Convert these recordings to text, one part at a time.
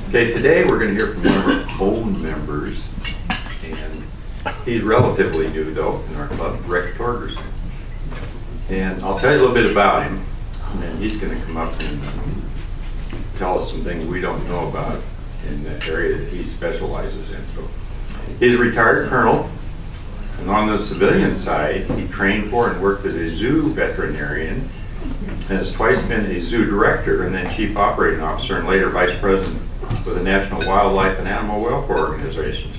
Okay, today we're going to hear from one of our old members, and he's relatively new though in our club, Ric Torgerson. And I'll tell you a little bit about him, and then he's going to come up and tell us some things we don't know about in the area that he specializes in. So he's a retired colonel, and on the civilian side, he trained for and worked as a zoo veterinarian, and has twice been a zoo director and then chief operating officer and later vice president with the National Wildlife and Animal Welfare Organization.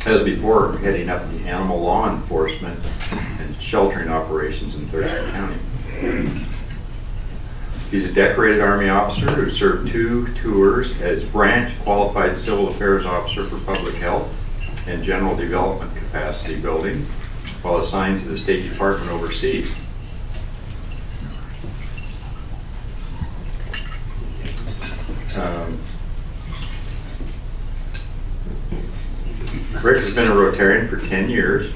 As before, heading up the animal law enforcement and sheltering operations in Thurston County. He's a decorated Army officer who served 2 tours as branch qualified civil affairs officer for public health and general development capacity building while assigned to the State Department overseas. Ric has been a Rotarian for 10 years,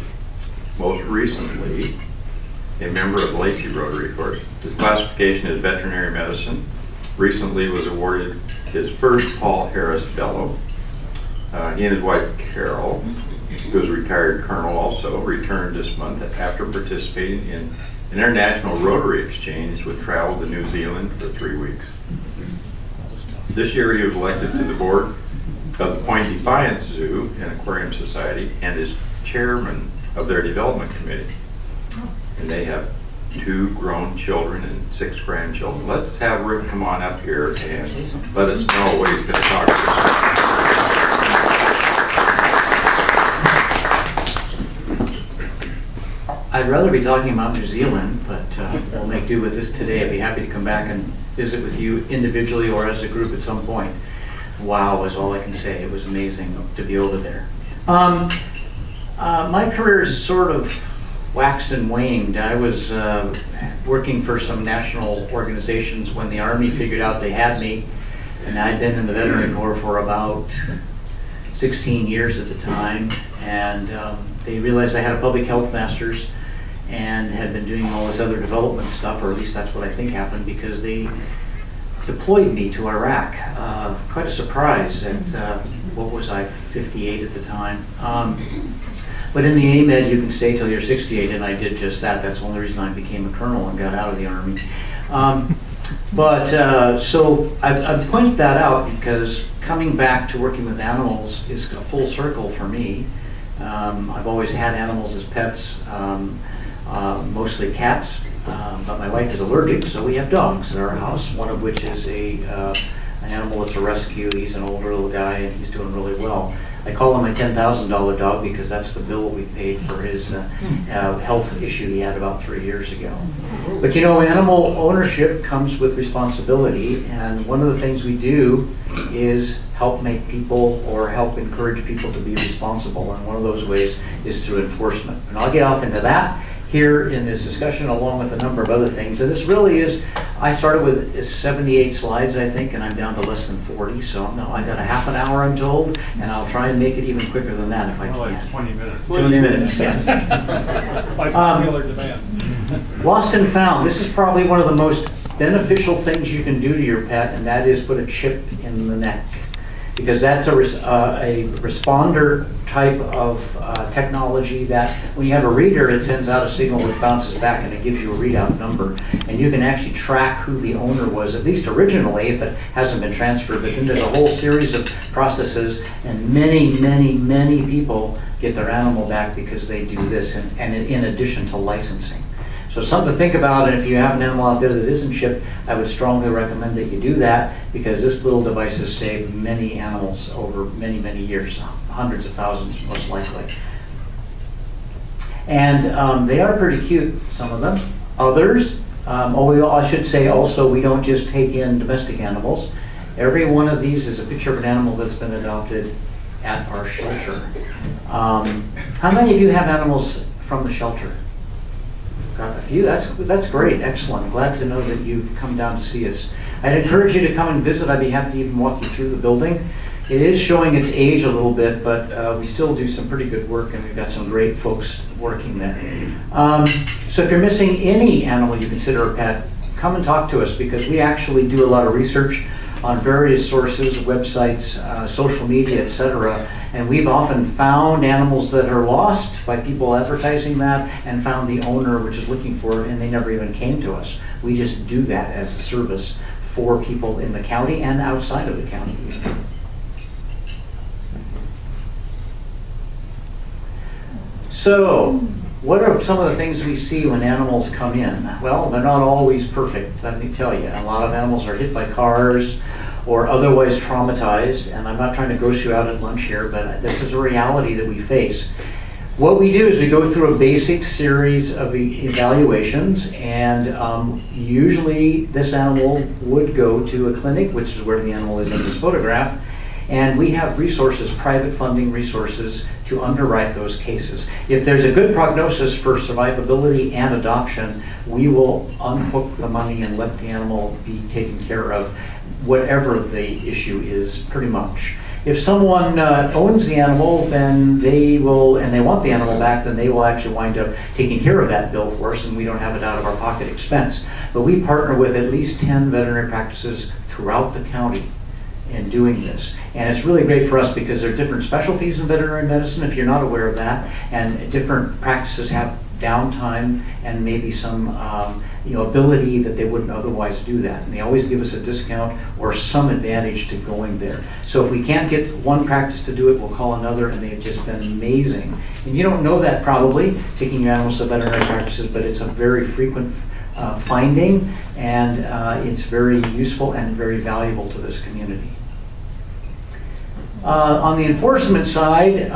most recently a member of Lacey Rotary, of course. His classification is veterinary medicine. Recently was awarded his first Paul Harris Fellow. He and his wife Carol, who is a retired colonel also, returned this month after participating in an international Rotary exchange with travel to New Zealand for 3 weeks. This year he was elected to the board of the Point Defiance Zoo and Aquarium Society and is chairman of their development committee. And they have 2 grown children and 6 grandchildren. Let's have Ric come on up here and let us know what he's going to talk about. I'd rather be talking about New Zealand, but we'll make do with this today. I'd be happy to come back and visit with you individually or as a group at some point. Wow is all I can say. It was amazing to be over there. My career is sort of waxed and waned. I was working for some national organizations when the Army figured out they had me, and I'd been in the Veteran Corps for about 16 years at the time, and they realized I had a public health master's and had been doing all this other development stuff, or at least that's what I think happened, because they deployed me to Iraq. Quite a surprise at, what was I, 58 at the time. But in the AMED you can stay till you're 68, and I did just that. That's the only reason I became a colonel and got out of the Army. So I pointed that out because coming back to working with animals is a full circle for me. I've always had animals as pets, mostly cats, but my wife is allergic, so we have dogs at our house, one of which is an animal that's a rescue. He's an older little guy and he's doing really well. I call him my $10,000 dog because that's the bill we paid for his health issue he had about 3 years ago. But you know, animal ownership comes with responsibility, and one of the things we do is help make people or help encourage people to be responsible, and one of those ways is through enforcement. And I'll get off into that here in this discussion along with a number of other things. And this really is, I started with 78 slides, I think, and I'm down to less than 40, so no, I got a half an hour, I'm told, and I'll try and make it even quicker than that if I can. Like 20 minutes. 20 minutes, yes. By popular demand. Lost and found. This is probably one of the most beneficial things you can do to your pet, and that is put a chip in the neck. Because that's a responder type of technology that when you have a reader, it sends out a signal that bounces back and it gives you a readout number. And you can actually track who the owner was, at least originally, if it hasn't been transferred. But then there's a whole series of processes, and many people get their animal back because they do this, and in addition to licensing. So something to think about, and if you have an animal out there that isn't shipped, I would strongly recommend that you do that, because this little device has saved many animals over many years, hundreds of thousands most likely. And they are pretty cute, some of them. Others, I should say also, we don't just take in domestic animals. Every one of these is a picture of an animal that's been adopted at our shelter. How many of you have animals from the shelter? Got a few. That's great. Excellent. Glad to know that you've come down to see us. I'd encourage you to come and visit. I'd be happy to even walk you through the building. It is showing its age a little bit, but we still do some pretty good work, and we've got some great folks working there. So if you're missing any animal you consider a pet, come and talk to us, because we actually do a lot of research on various sources, websites, social media, etc. And we've often found animals that are lost by people advertising that, and found the owner which is looking for it, and they never even came to us. We just do that as a service for people in the county and outside of the county. So, what are some of the things we see when animals come in? Well, they're not always perfect, let me tell you. A lot of animals are hit by cars or otherwise traumatized, and I'm not trying to gross you out at lunch here, but this is a reality that we face. What we do is we go through a basic series of evaluations, and usually this animal would go to a clinic, which is where the animal is in this photograph, and we have resources, private funding resources, to underwrite those cases. If there's a good prognosis for survivability and adoption, we will unhook the money and let the animal be taken care of, whatever the issue is, pretty much. If someone owns the animal, then they will, and they want the animal back, then they will actually wind up taking care of that bill for us, and we don't have it out of our pocket expense. But we partner with at least 10 veterinary practices throughout the county in doing this. And it's really great for us because there are different specialties in veterinary medicine, if you're not aware of that, and different practices have downtime and maybe some ability that they wouldn't otherwise do that. And they always give us a discount or some advantage to going there. So if we can't get one practice to do it, we'll call another, and they've just been amazing. And you don't know that probably, taking your animals to veterinary practices, but it's a very frequent finding, and it's very useful and very valuable to this community. On the enforcement side,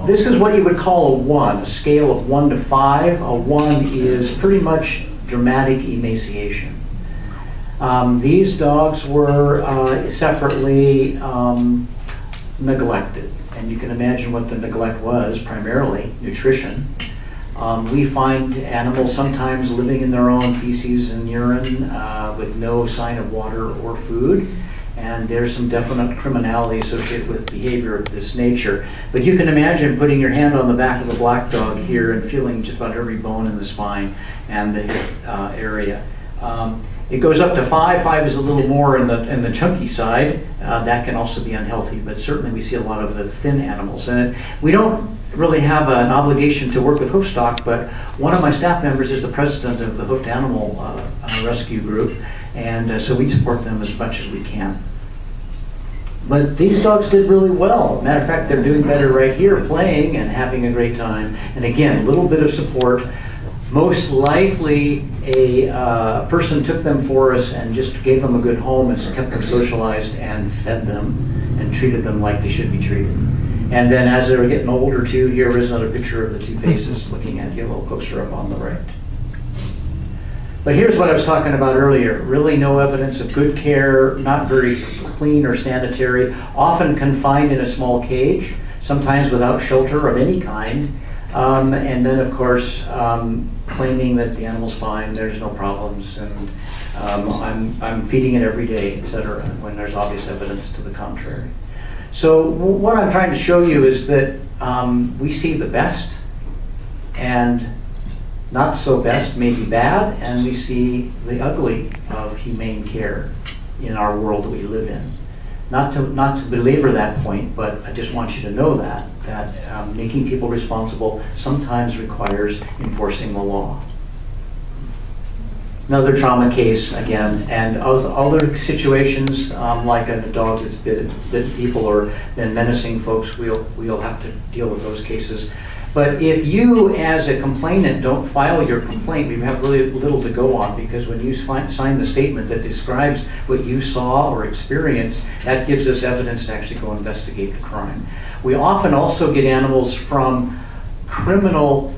this is what you would call a 1, a scale of 1 to 5. A 1 is pretty much dramatic emaciation. These dogs were separately neglected, and you can imagine what the neglect was, primarily nutrition. We find animals sometimes living in their own feces and urine with no sign of water or food. And there's some definite criminality associated with behavior of this nature. But you can imagine putting your hand on the back of a black dog here and feeling just about every bone in the spine and the hip area. It goes up to 5. 5 is a little more in the chunky side. That can also be unhealthy, but certainly we see a lot of the thin animals. And we don't really have an obligation to work with hoof stock, but one of my staff members is the president of the Hoofed Animal Rescue Group, and so we support them as much as we can. But these dogs did really well. Matter of fact, they're doing better right here, playing and having a great time. And again, a little bit of support. Most likely a person took them for us and just gave them a good home and kept them socialized and fed them and treated them like they should be treated. And then as they were getting older too, here is another picture of the two faces looking at you a little closer up on the right. But here's what I was talking about earlier. Really no evidence of good care, not very clean or sanitary, often confined in a small cage, sometimes without shelter of any kind. And then of course, claiming that the animal's fine, there's no problems, and I'm feeding it every day, etc., when there's obvious evidence to the contrary. So what I'm trying to show you is that we see the best and not so best, maybe bad, and we see the ugly of humane care in our world that we live in. Not to belabor that point, but I just want you to know that making people responsible sometimes requires enforcing the law. Another trauma case again, and other situations like a dog that's bitten people or been menacing folks, we'll have to deal with those cases. But if you, as a complainant, don't file your complaint, we have really little to go on, because when you sign the statement that describes what you saw or experienced, that gives us evidence to actually go investigate the crime. We often also get animals from criminal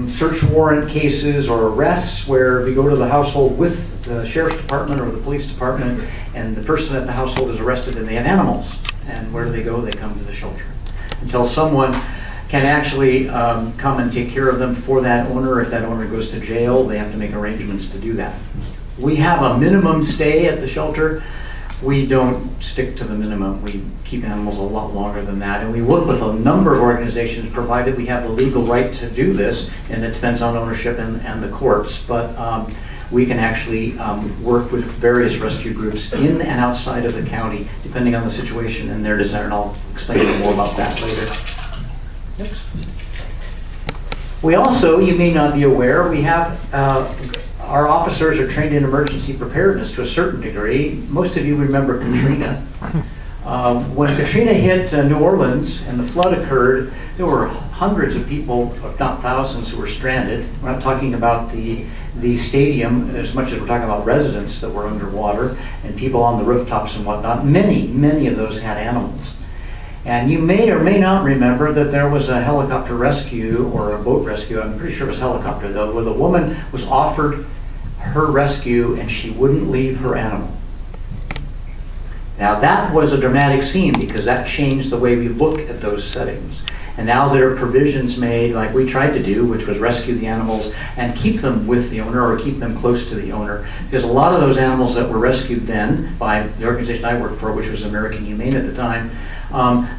search warrant cases or arrests where we go to the household with the sheriff's department or the police department, and the person at the household is arrested and they have animals. And where do they go? They come to the shelter. Until someone can actually come and take care of them for that owner. If that owner goes to jail, they have to make arrangements to do that. We have a minimum stay at the shelter. We don't stick to the minimum. We keep animals a lot longer than that. And we work with a number of organizations, provided we have the legal right to do this, and it depends on ownership and the courts. But we can actually work with various rescue groups in and outside of the county, depending on the situation and their desire, and I'll explain a little more about that later. Next. We also, you may not be aware, we have our officers are trained in emergency preparedness to a certain degree. Most of you remember Katrina. When Katrina hit New Orleans and the flood occurred, there were hundreds of people, if not thousands, who were stranded. We're not talking about the stadium as much as we're talking about residents that were underwater and people on the rooftops and whatnot. Many of those had animals. And you may or may not remember that there was a helicopter rescue or a boat rescue, I'm pretty sure it was helicopter though, where the woman was offered her rescue and she wouldn't leave her animal. Now that was a dramatic scene because that changed the way we look at those settings. And now there are provisions made like we tried to do, which was rescue the animals and keep them with the owner or keep them close to the owner. Because a lot of those animals that were rescued then by the organization I worked for, which was American Humane at the time,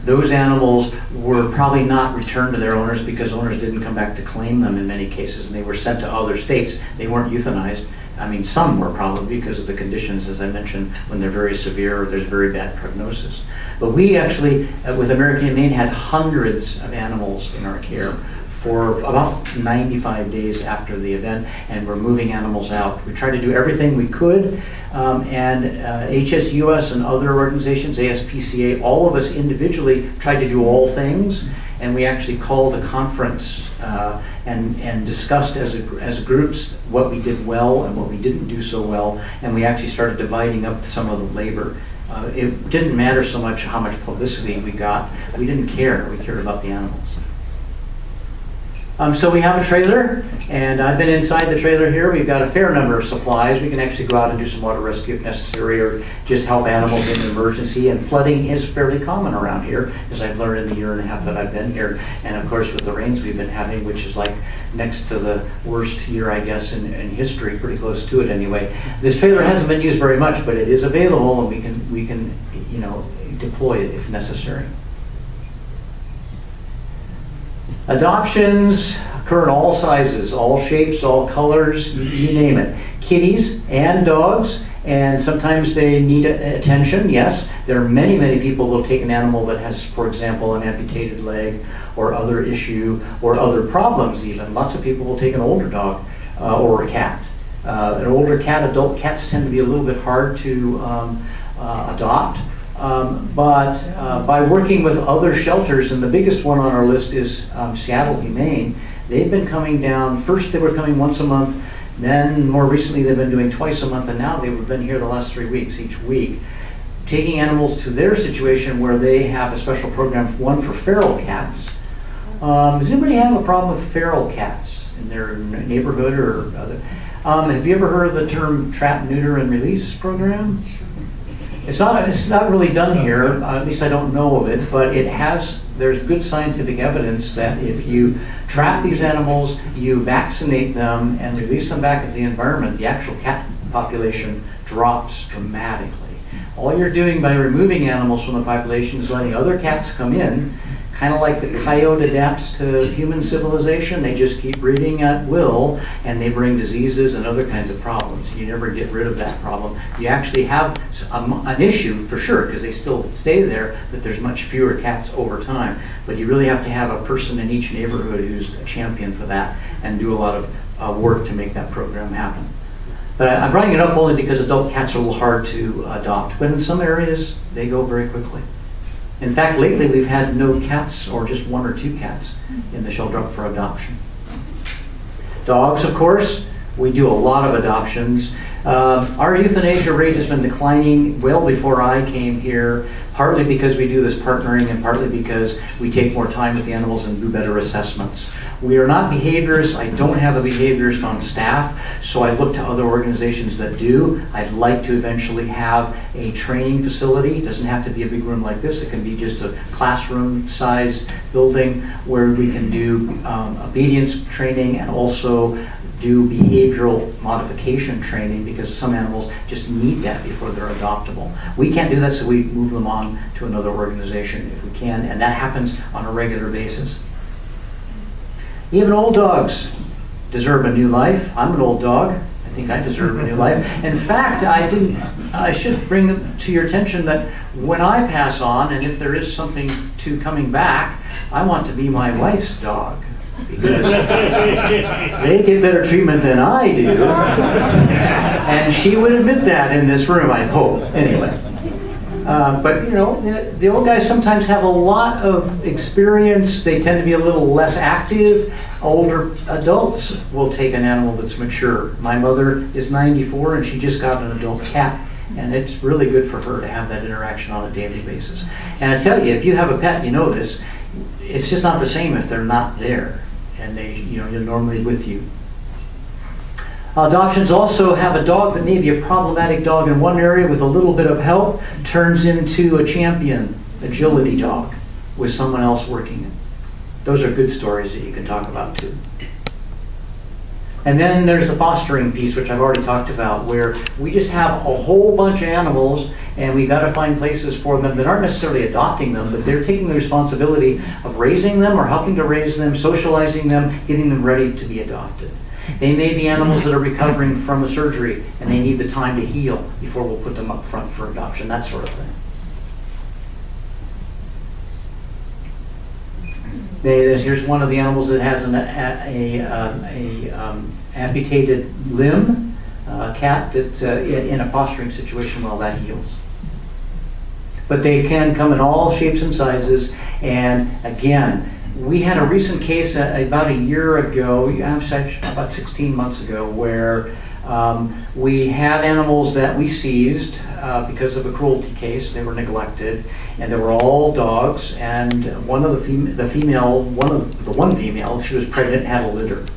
those animals were probably not returned to their owners because owners didn't come back to claim them in many cases, and they were sent to other states. They weren't euthanized. I mean, some were probably because of the conditions, as I mentioned, when they're very severe or there's very bad prognosis. But we actually, with American Humane, had hundreds of animals in our care for about 95 days after the event, and we're moving animals out. We tried to do everything we could, and HSUS and other organizations, ASPCA, all of us individually tried to do all things, and we actually called a conference and discussed as groups what we did well and what we didn't do so well, and we actually started dividing up some of the labor. It didn't matter so much how much publicity we got. We didn't care. We cared about the animals. So we have a trailer, and I've been inside the trailer here. We've got a fair number of supplies. We can actually go out and do some water rescue if necessary, or just help animals in an emergency. And flooding is fairly common around here, as I've learned in the year and a half that I've been here. And of course, with the rains we've been having, which is like next to the worst year, I guess, in history, pretty close to it anyway. This trailer hasn't been used very much, but it is available, and we can deploy it if necessary. Adoptions occur in all sizes, all shapes, all colors, you name it. Kitties and dogs, and sometimes they need attention, yes. There are many people who will take an animal that has, for example, an amputated leg or other issue or other problems even. Lots of people will take an older dog or a cat. An older cat, adult cats tend to be a little bit hard to adopt. But by working with other shelters, and the biggest one on our list is Seattle Humane, they've been coming down. First they were coming once a month, then more recently they've been doing twice a month, and now they've been here the last 3 weeks each week, taking animals to their situation where they have a special program, one for feral cats. Does anybody have a problem with feral cats in their neighborhood or other? Have you ever heard of the term trap, neuter, and release program? It's not really done here, at least I don't know of it, but there's good scientific evidence that if you trap these animals, you vaccinate them and release them back into the environment, the actual cat population drops dramatically. All you're doing by removing animals from the population is letting other cats come in, kind of like the coyote adapts to human civilization. They just keep breeding at will, and they bring diseases and other kinds of problems. You never get rid of that problem. You actually have an issue for sure, because they still stay there, but there's much fewer cats over time. But you really have to have a person in each neighborhood who's a champion for that and do a lot of work to make that program happen. But I'm bringing it up only because adult cats are a little hard to adopt, but in some areas they go very quickly. In fact, lately we've had no cats, or just 1 or 2 cats in the shelter up for adoption. Dogs, of course, we do a lot of adoptions. Our euthanasia rate has been declining well before I came here, partly because we do this partnering and partly because we take more time with the animals and do better assessments. We are not behaviorists. I don't have a behaviorist on staff, so I look to other organizations that do. I'd like to eventually have a training facility. It doesn't have to be a big room like this. It can be just a classroom-sized building where we can do obedience training and also do behavioral modification training, because some animals just need that before they're adoptable. We can't do that, so we move them on to another organization if we can, and that happens on a regular basis. Even old dogs deserve a new life. I'm an old dog. I think I deserve a new life. In fact, I should bring to your attention that when I pass on, and if there is something to coming back, I want to be my wife's dog. Because they get better treatment than I do. And she would admit that in this room, I hope. Anyway. But you know, the old guys sometimes have a lot of experience. They tend to be a little less active. Older adults will take an animal that's mature. My mother is 94 and she just got an adult cat. And it's really good for her to have that interaction on a daily basis. And I tell you, if you have a pet, you know this, it's just not the same if they're not there. And you're normally with you. Adoptions also have a dog that may be a problematic dog in one area with a little bit of help turns into a champion agility dog with someone else working it. Those are good stories that you can talk about too. And then there's the fostering piece, which I've already talked about, where we just have a whole bunch of animals and we've got to find places for them that aren't necessarily adopting them, but they're taking the responsibility of raising them or helping to raise them, socializing them, getting them ready to be adopted. They may be animals that are recovering from a surgery and they need the time to heal before we'll put them up front for adoption, that sort of thing. Here's one of the animals that has an amputated limb, a cat that in a fostering situation, well, that heals. But they can come in all shapes and sizes. And again, we had a recent case about a year ago, about 16 months ago, where we had animals that we seized because of a cruelty case. They were neglected, and they were all dogs. And one female, she was pregnant and had a litter.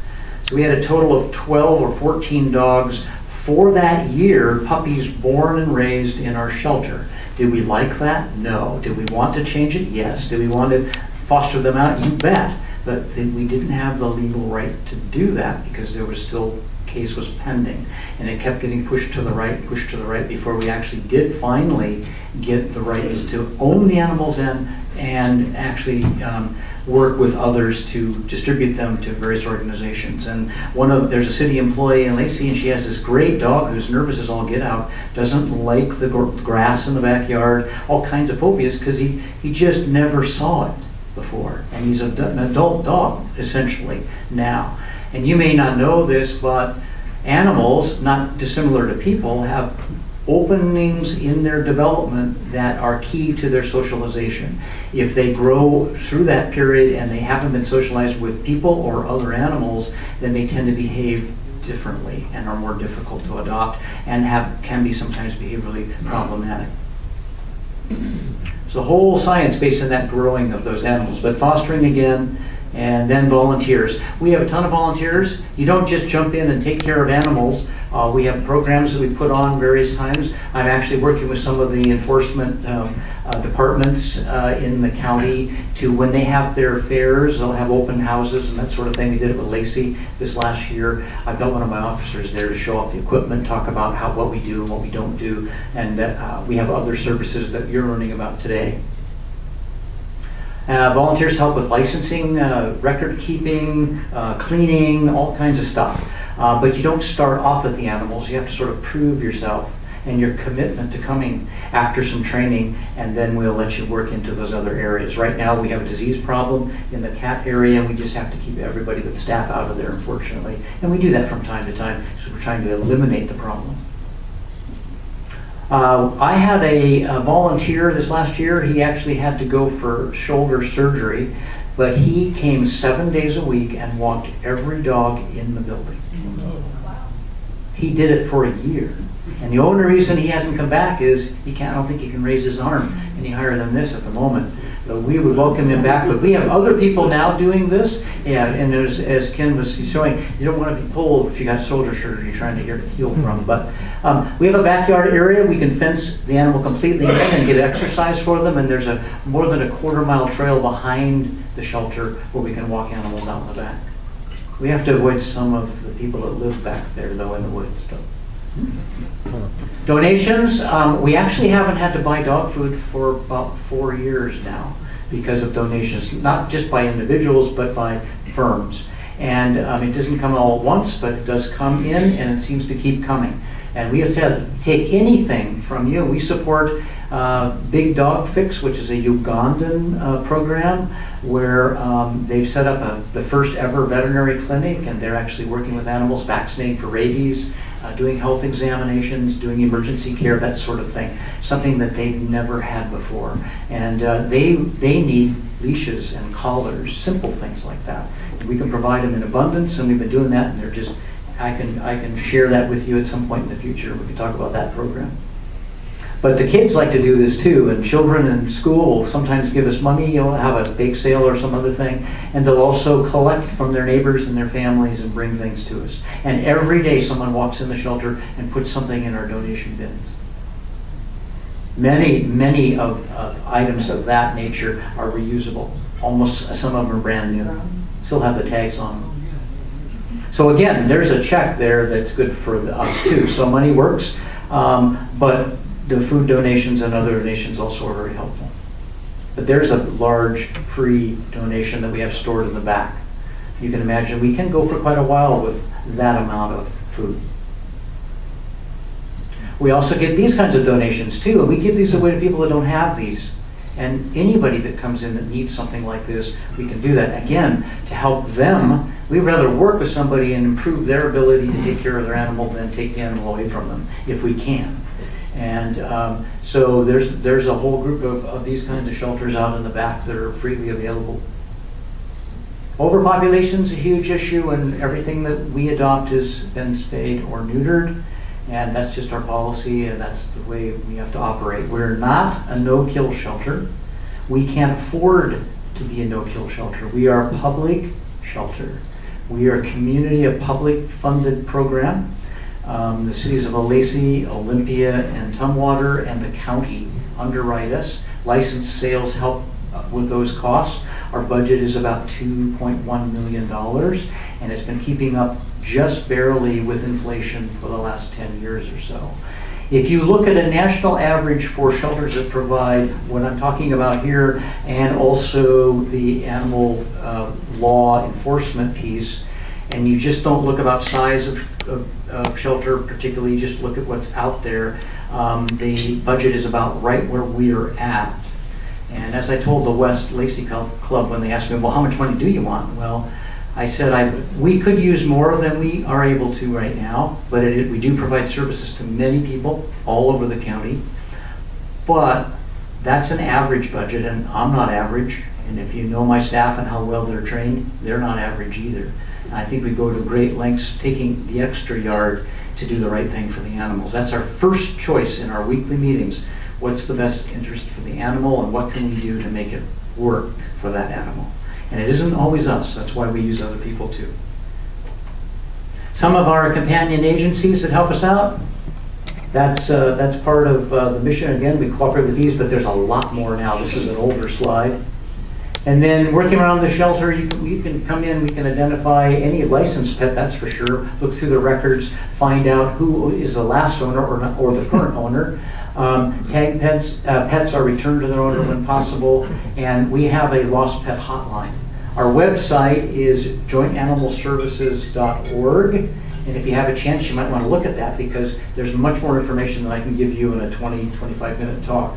So we had a total of 12 or 14 dogs for that year, puppies born and raised in our shelter. Did we like that? No. Did we want to change it? Yes. Did we want to foster them out? You bet. But we didn't have the legal right to do that because there was still, case was pending. And it kept getting pushed to the right before we actually did finally get the rights to own the animals and actually work with others to distribute them to various organizations. And there's a city employee in Lacey, and she has this great dog who's nervous as all get out, doesn't like the grass in the backyard, all kinds of phobias because he just never saw it before. And he's an adult dog, essentially, now. And you may not know this, but animals, not dissimilar to people, have openings in their development that are key to their socialization. If they grow through that period and they haven't been socialized with people or other animals, then they tend to behave differently and are more difficult to adopt and can be sometimes behaviorally problematic. So whole science based on that growing of those animals. But fostering again, and then volunteers. We have a ton of volunteers. You don't just jump in and take care of animals. We have programs that we put on various times. I'm actually working with some of the enforcement departments in the county to, when they have their fairs, they'll have open houses and that sort of thing. We did it with Lacey this last year. I've got one of my officers there to show off the equipment, talk about what we do and what we don't do, and that we have other services that you're learning about today. Volunteers help with licensing, record keeping, cleaning, all kinds of stuff. But you don't start off with the animals. You have to sort of prove yourself and your commitment to coming after some training, and then we'll let you work into those other areas. Right now we have a disease problem in the cat area, and we just have to keep everybody with staff out of there, unfortunately. And we do that from time to time because we're trying to eliminate the problem. I had a volunteer this last year. He actually had to go for shoulder surgery, but he came 7 days a week and walked every dog in the building. He did it for a year. And the only reason he hasn't come back is I don't think he can raise his arm any higher than this at the moment. But we would welcome him back. But we have other people now doing this. Yeah, and as Ken was showing, you don't want to be pulled if you got shoulder surgery trying to heal from. But we have a backyard area. We can fence the animal completely in and get exercise for them. And there's more than a quarter-mile trail behind the shelter where we can walk animals out in the back. We have to avoid some of the people that live back there, though, in the woods. Donations. We actually haven't had to buy dog food for about 4 years now because of donations, not just by individuals, but by firms. And it doesn't come all at once, but it does come in, and it seems to keep coming. And we have to take anything from you. We support Big Dog Fix, which is a Ugandan program where they've set up the first ever veterinary clinic, and they're actually working with animals, vaccinating for rabies, doing health examinations, doing emergency care, that sort of thing. Something that they've never had before. And they need leashes and collars, simple things like that. We can provide them in abundance, and we've been doing that, and they're just, I can share that with you at some point in the future. We can talk about that program. But the kids like to do this too, and children in school will sometimes give us money, have a bake sale or some other thing, and they'll also collect from their neighbors and their families and bring things to us. And every day someone walks in the shelter and puts something in our donation bins. Many of items of that nature are reusable. Almost some of them are brand new. Still have the tags on them. So again, there's a check there that's good for us too. So money works, but the food donations and other donations also are very helpful. But there's a large free donation that we have stored in the back. You can imagine we can go for quite a while with that amount of food. We also get these kinds of donations too, and we give these away to people that don't have these. And anybody that comes in that needs something like this, we can do that. Again, to help them, we'd rather work with somebody and improve their ability to take care of their animal than take the animal away from them, if we can. And so there's a whole group of these kinds of shelters out in the back that are freely available. Overpopulation is a huge issue, and everything that we adopt has been spayed or neutered. And that's just our policy, and that's the way we have to operate. We're not a no-kill shelter. We can't afford to be a no-kill shelter. We are a public shelter. We are a community, a public-funded program. The cities of Lacey, Olympia, and Tumwater, and the county underwrite us. Licensed sales help with those costs. Our budget is about $2.1 million, and it's been keeping up just barely with inflation for the last 10 years or so. If you look at a national average for shelters that provide what I'm talking about here, and also the animal law enforcement piece, and you just don't look about size of shelter, particularly just look at what's out there, the budget is about right where we're at. And as I told the West Lacey Club when they asked me, well, how much money do you want? Well, I said we could use more than we are able to right now, but we do provide services to many people all over the county. But that's an average budget, and I'm not average. And if you know my staff and how well they're trained, they're not average either. And I think we go to great lengths taking the extra yard to do the right thing for the animals. That's our first choice in our weekly meetings. What's the best interest for the animal, and what can we do to make it work for that animal? And it isn't always us. That's why we use other people too. Some of our companion agencies that help us out, that's part of the mission. Again, we cooperate with these, but there's a lot more now. This is an older slide. And then working around the shelter, you can come in, we can identify any licensed pet, that's for sure, look through the records, find out who is the last owner or the current owner. Tag pets are returned to their owner when possible, and we have a lost pet hotline. Our website is jointanimalservices.org, and if you have a chance, you might want to look at that because there's much more information than I can give you in a 20-25 minute talk.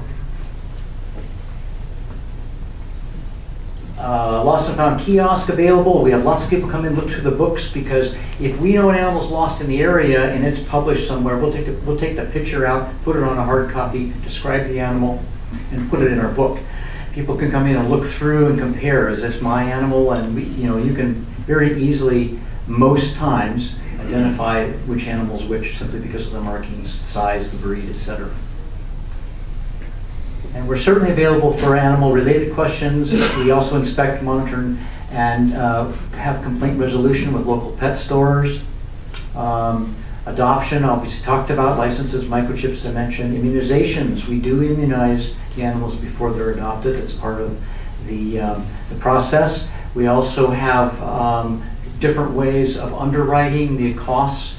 Lost and found kiosk available. We have lots of people come in, look through the books, because if we know an animal's lost in the area and it's published somewhere, we'll take the picture out, put it on a hard copy, describe the animal, and put it in our book. People can come in and look through and compare. Is this my animal? And you can very easily, most times, identify which animal's which simply because of the markings, size, the breed, etc. And we're certainly available for animal-related questions. We also inspect, monitor, and have complaint resolution with local pet stores. Adoption, obviously talked about, licenses, microchips, I mentioned. Immunizations, we do immunize the animals before they're adopted. It's part of the process. We also have different ways of underwriting the costs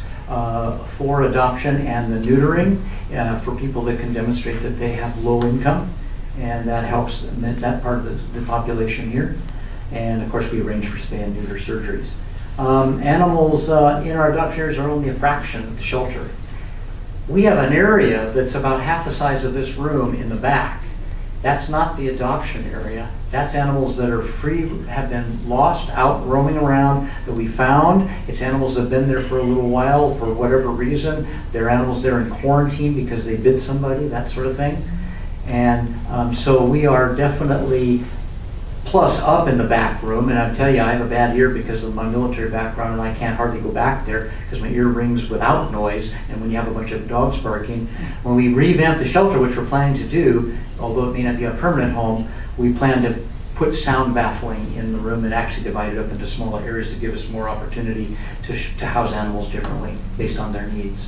for adoption and the neutering for people that can demonstrate that they have low income, and that helps that part of the population here. And of course we arrange for spay and neuter surgeries. Animals in our adoption areas are only a fraction of the shelter. We have an area that's about half the size of this room in the back. That's not the adoption area. That's animals that are free, have been lost, out roaming around, that we found. It's animals that have been there for a little while for whatever reason. They're animals that are in quarantine because they bit somebody, that sort of thing. And so we are definitely plus up in the back room. And I tell you, I have a bad ear because of my military background, and I can't hardly go back there because my ear rings without noise. And when you have a bunch of dogs barking, when we revamp the shelter, which we're planning to do, although it may not be a permanent home, we plan to put sound baffling in the room and actually divide it up into smaller areas to give us more opportunity to house animals differently based on their needs.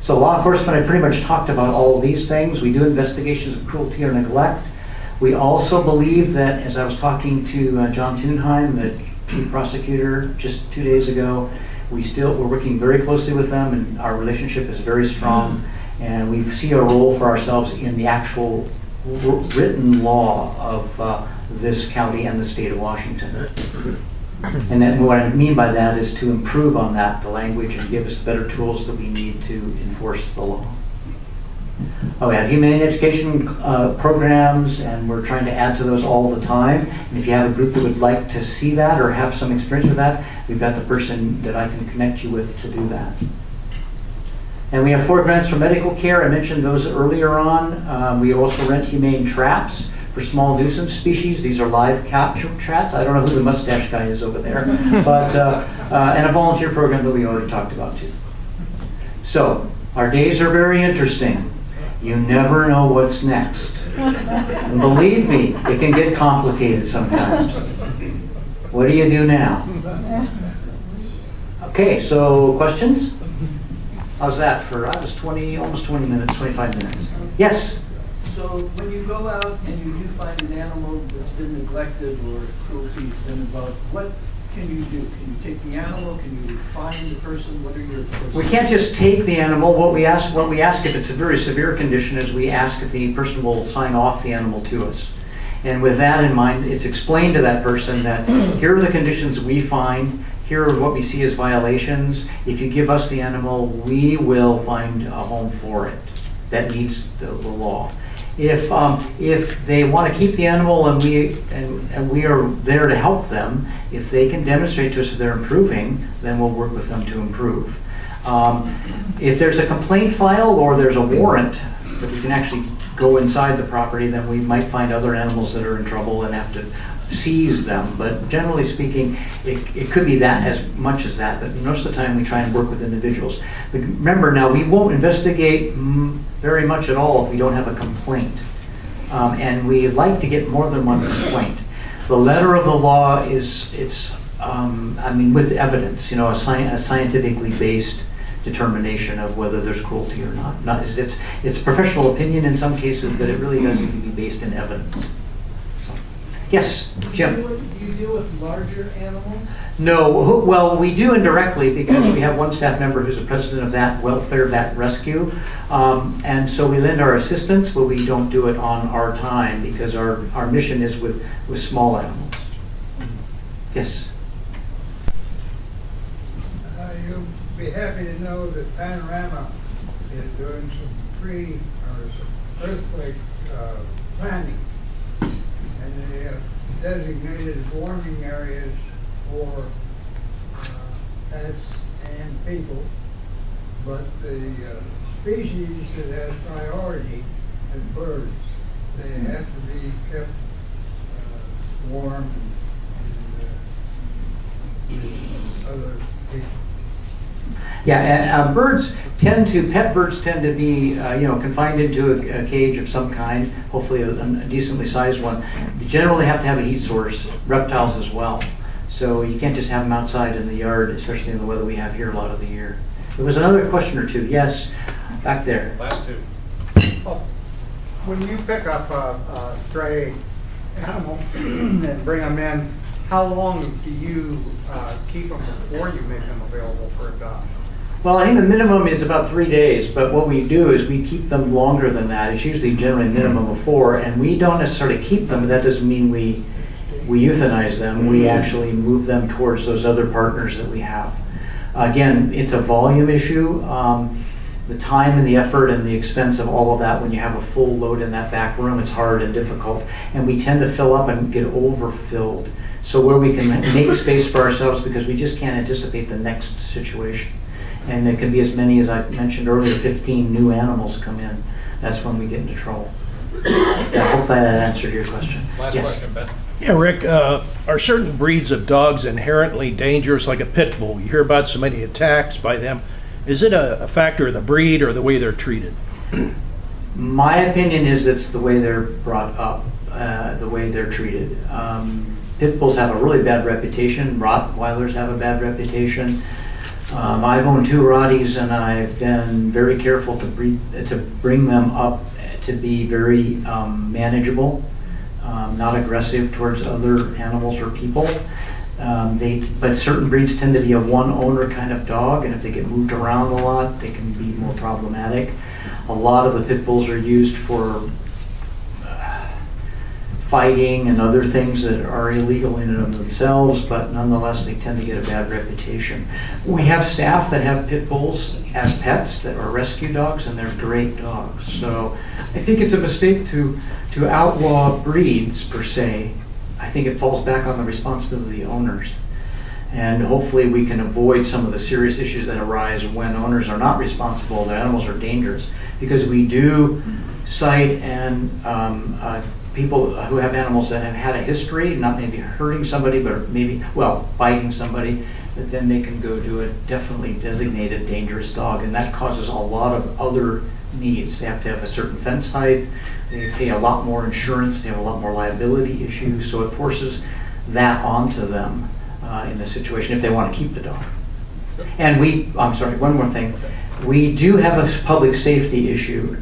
So law enforcement, I pretty much talked about all of these things. We do investigations of cruelty or neglect. We also believe that, as I was talking to John Thunheim, the chief prosecutor, just 2 days ago, we're working very closely with them, and our relationship is very strong. And we see a role for ourselves in the actual written law of this county and the state of Washington. And then what I mean by that is to improve on that, the language, and give us better tools that we need to enforce the law. We have humane education programs, and we're trying to add to those all the time. And if you have a group that would like to see that or have some experience with that, we've got the person that I can connect you with to do that. And we have 4 grants for medical care. I mentioned those earlier on. We also rent humane traps for small nuisance species. These are live capture traps. I don't know who the mustache guy is over there, but and a volunteer program that we already talked about too. So our days are very interesting. You never know what's next. And believe me, it can get complicated sometimes. What do you do now? Okay, so questions? How's that for, I was almost 20 minutes, 25 minutes. Yes? So when you go out and you do find an animal that's been neglected or cruelty's been involved, what can you do? Can you take the animal? Can you find the person? What are your procedures? We can't just take the animal. What we ask if it's a very severe condition is we ask if the person will sign off the animal to us. And with that in mind, it's explained to that person that here are the conditions we find, here are what we see as violations. If you give us the animal, we will find a home for it that meets the law. If they want to keep the animal and we are there to help them, if they can demonstrate to us that they're improving, then we'll work with them to improve. If there's a complaint filed or there's a warrant that we can actually go inside the property, then we might find other animals that are in trouble and have to seize them. But generally speaking, it could be that as much as that, but most of the time we try and work with individuals. But remember now, we won't investigate very much at all if we don't have a complaint. And we like to get more than one complaint. The letter of the law is, with evidence, a scientifically based determination of whether there's cruelty or not. It's professional opinion in some cases, but it really does need to be based in evidence. So, yes, Jim. Do you deal with larger animals? No, well, we do indirectly because we have one staff member who's the president of that welfare, that rescue. And so we lend our assistance, but we don't do it on our time because our mission is with small animals. Yes? You'll be happy to know that Panorama is doing some earthquake planning. And they have designated warming areas for pets and people, but the species that has priority is birds. They have to be kept warm and other people. Yeah, and pet birds tend to be, confined into a cage of some kind, hopefully a decently sized one. They generally have to have a heat source, reptiles as well. So you can't just have them outside in the yard, especially in the weather we have here a lot of the year. There was another question or two. Yes, back there. Last two. Oh, when you pick up a stray animal and bring them in, how long do you keep them before you make them available for adoption? Well, I think the minimum is about 3 days, but what we do is we keep them longer than that. It's usually generally a minimum of 4, and we don't necessarily keep them, but that doesn't mean we we euthanize them. We actually move them towards those other partners that we have. Again, it's a volume issue. The time and the effort and the expense of all of that, when you have a full load in that back room, it's hard and difficult. And we tend to fill up and get overfilled. So where we can make space for ourselves, because we just can't anticipate the next situation. And it can be as many as I mentioned earlier, 15 new animals come in. That's when we get into trouble. I hope that answered your question. Last Yes. question, Ben. Yeah, Rick, are certain breeds of dogs inherently dangerous, like a pit bull? You hear about so many attacks by them. Is it a factor of the breed or the way they're treated? My opinion is it's the way they're brought up, the way they're treated. Pit bulls have a really bad reputation. Rottweilers have a bad reputation. I've owned 2 Rotties, and I've been very careful to bring them up to be very manageable, not aggressive towards other animals or people. But certain breeds tend to be a one-owner kind of dog, and if they get moved around a lot, they can be more problematic. A lot of the pit bulls are used for fighting and other things that are illegal in and of themselves, but nonetheless they tend to get a bad reputation. We have staff that have pit bulls as pets that are rescue dogs, and they're great dogs. So I think it's a mistake to outlaw breeds per se. I think it falls back on the responsibility of the owners. And hopefully we can avoid some of the serious issues that arise when owners are not responsible, the animals are dangerous. Because we do cite and people who have animals that have had a history, not maybe hurting somebody, but maybe, well, biting somebody, but then they can go to a definitely designated dangerous dog, and that causes a lot of other needs. They have to have a certain fence height, they pay a lot more insurance, they have a lot more liability issues, so it forces that onto them in the situation if they want to keep the dog. And I'm sorry, one more thing. We do have a public safety issue.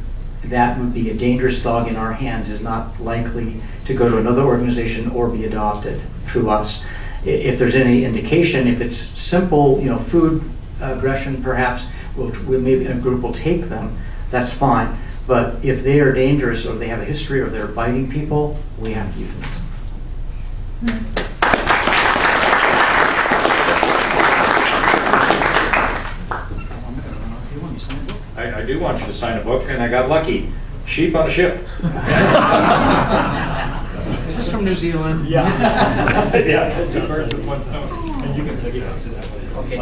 That would be a dangerous dog in our hands is not likely to go to another organization or be adopted through us. If there's any indication, if it's simple, food aggression perhaps, maybe a group will take them, that's fine. But if they are dangerous or they have a history or they're biting people, we have to use them. I do want you to sign a book, and I got lucky. Sheep on a ship. Is this from New Zealand? Yeah. Yeah, 2 birds with 1 stone. And you can take it out to that way. Okay.